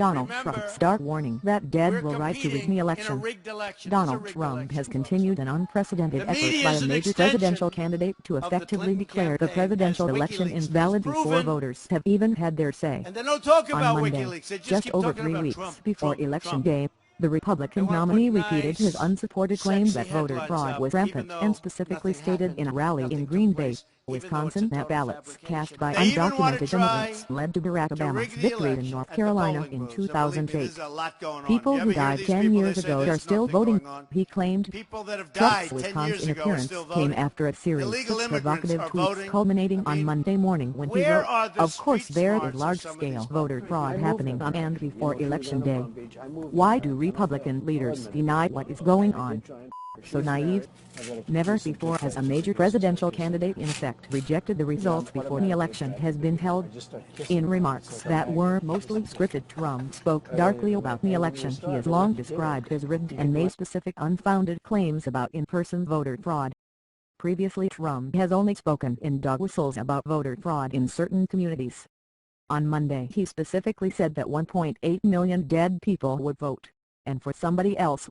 Donald Trump's dark warning that dead will rise to rig the election. Donald Trump has continued an unprecedented effort by a major presidential candidate to effectively declare the presidential election invalid before voters have even had their say. On Monday, just over 3 weeks before Election Day, the Republican nominee repeated his unsupported claim that voter fraud was rampant and specifically stated in a rally in Green Bay, Wisconsin, that ballots cast by undocumented immigrants led to Barack Obama's victory in North Carolina in 2008. People who died 10 years ago are still voting, he claimed. Trump's Wisconsin appearance came after a series of provocative tweets culminating on Monday morning when he wrote, "Of course there is large-scale voter fraud happening on and before Election Day. Why do Republican leaders deny what is going on? So naive? Never before has a major presidential candidate in effect rejected the results before the election has been held." In remarks that were mostly scripted, Trump spoke darkly about the election he has long described as rigged and made specific unfounded claims about in-person voter fraud. Previously, Trump has only spoken in dog whistles about voter fraud in certain communities. On Monday he specifically said that 1.8 million dead people would vote, and for somebody else.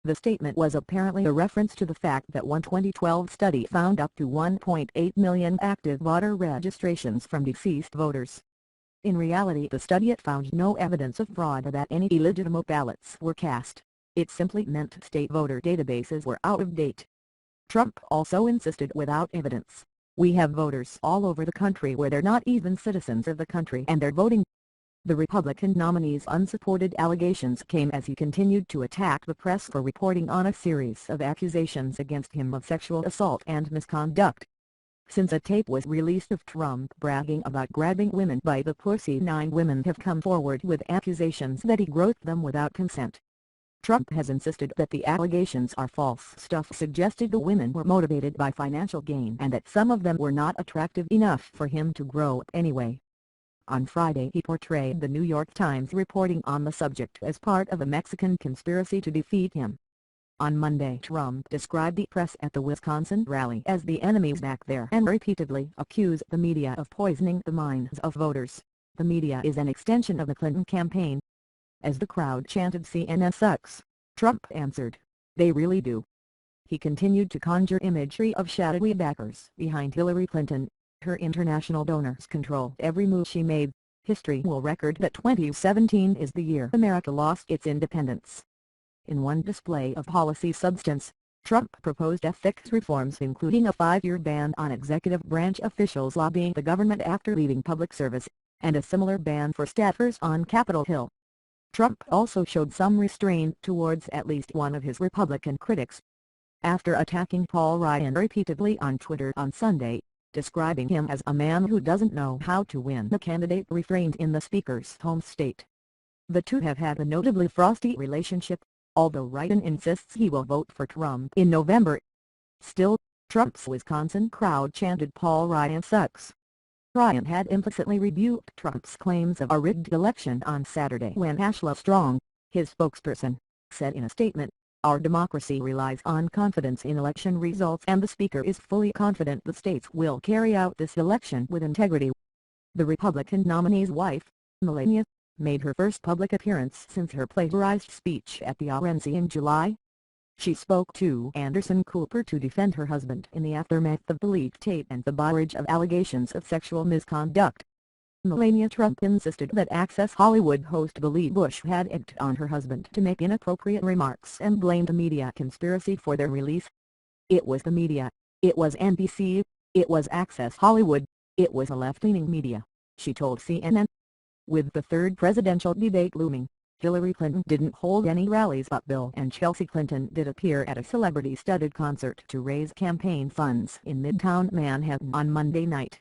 The statement was apparently a reference to the fact that one 2012 study found up to 1.8 million active voter registrations from deceased voters. In reality, the study found no evidence of fraud or that any illegitimate ballots were cast. It simply meant state voter databases were out of date. Trump also insisted without evidence, "We have voters all over the country where they're not even citizens of the country and they're voting." The Republican nominee's unsupported allegations came as he continued to attack the press for reporting on a series of accusations against him of sexual assault and misconduct. Since a tape was released of Trump bragging about grabbing women by the pussy, 9 women have come forward with accusations that he groped them without consent. Trump has insisted that the allegations are false stuff, suggested the women were motivated by financial gain and that some of them were not attractive enough for him to grope anyway. On Friday he portrayed the New York Times reporting on the subject as part of a Mexican conspiracy to defeat him. On Monday Trump described the press at the Wisconsin rally as the enemies back there and repeatedly accused the media of poisoning the minds of voters. "The media is an extension of the Clinton campaign." As the crowd chanted "CNN sucks," Trump answered, "They really do." He continued to conjure imagery of shadowy backers behind Hillary Clinton. Her international donors control every move she made. History will record that 2017 is the year America lost its independence. In one display of policy substance, Trump proposed ethics reforms including a 5-year ban on executive branch officials lobbying the government after leaving public service, and a similar ban for staffers on Capitol Hill. Trump also showed some restraint towards at least one of his Republican critics. After attacking Paul Ryan repeatedly on Twitter on Sunday, describing him as a man who doesn't know how to win, the candidate refrained in the speaker's home state. The two have had a notably frosty relationship, although Ryan insists he will vote for Trump in November. Still, Trump's Wisconsin crowd chanted "Paul Ryan sucks." Ryan had implicitly rebuked Trump's claims of a rigged election on Saturday when Ashla Strong, his spokesperson, said in a statement, "Our democracy relies on confidence in election results and the Speaker is fully confident the states will carry out this election with integrity." The Republican nominee's wife, Melania, made her first public appearance since her plagiarized speech at the RNC in July. She spoke to Anderson Cooper to defend her husband in the aftermath of the leaked tape and the barrage of allegations of sexual misconduct. Melania Trump insisted that Access Hollywood host Billy Bush had egged on her husband to make inappropriate remarks and blamed a media conspiracy for their release. "It was the media, it was NBC, it was Access Hollywood, it was a left-leaning media," she told CNN. With the third presidential debate looming, Hillary Clinton didn't hold any rallies but Bill and Chelsea Clinton did appear at a celebrity-studded concert to raise campaign funds in Midtown Manhattan on Monday night.